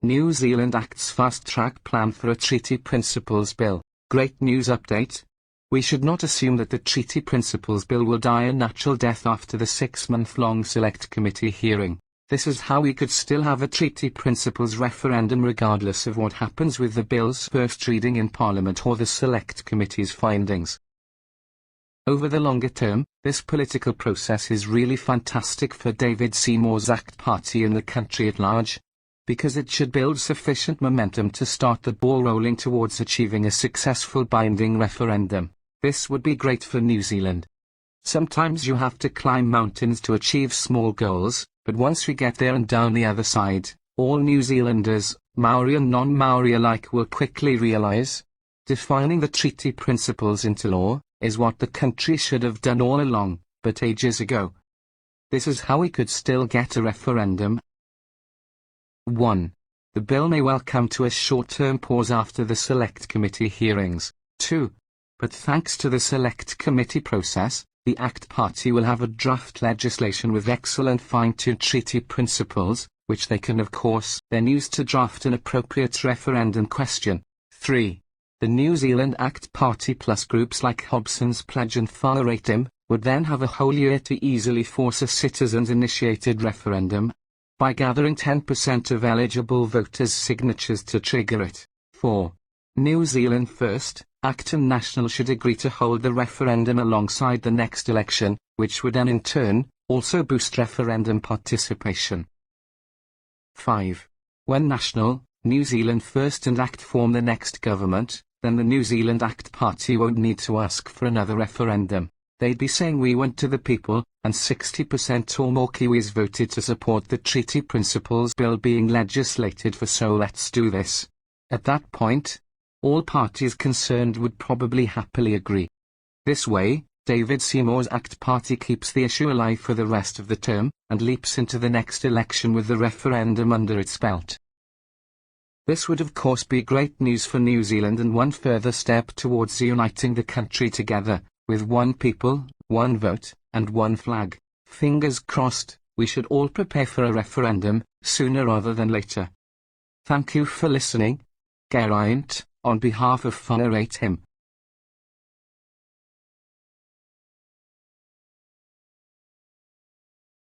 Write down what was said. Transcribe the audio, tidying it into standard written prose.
New Zealand acts fast-track plan for a treaty principles bill. Great news update. We should not assume that the treaty principles bill will die a natural death after the 6-month-long select committee hearing. This is how we could still have a treaty principles referendum regardless of what happens with the bill's first reading in Parliament or the select committee's findings. Over the longer term, this political process is really fantastic for David Seymour's ACT Party and the country at large, because it should build sufficient momentum to start the ball rolling towards achieving a successful binding referendum. This would be great for New Zealand. Sometimes you have to climb mountains to achieve small goals, but once we get there and down the other side, all New Zealanders, Maori and non-Maori alike, will quickly realize defining the treaty principles into law is what the country should have done all along, but ages ago. This is how we could still get a referendum. 1. The bill may well come to a short-term pause after the select committee hearings. 2. But thanks to the select committee process, the ACT Party will have a draft legislation with excellent fine-tuned treaty principles, which they can of course then use to draft an appropriate referendum question. 3. The New Zealand ACT Party plus groups like Hobson's Pledge and WhangāreiTim would then have a whole year to easily force a citizens-initiated referendum by gathering 10% of eligible voters' signatures to trigger it. 4. New Zealand First, ACT and National should agree to hold the referendum alongside the next election, which would then in turn also boost referendum participation. 5. When National, New Zealand First and ACT form the next government, then the New Zealand ACT Party won't need to ask for another referendum. They'd be saying we went to the people, and 60% or more Kiwis voted to support the treaty principles bill being legislated for, so let's do this. At that point, all parties concerned would probably happily agree. This way, David Seymour's ACT Party keeps the issue alive for the rest of the term, and leaps into the next election with the referendum under its belt. This would of course be great news for New Zealand and one further step towards uniting the country together, with one people, one vote, and one flag. Fingers crossed, we should all prepare for a referendum, sooner rather than later. Thank you for listening. Geraint, on behalf of WhangāreiTim.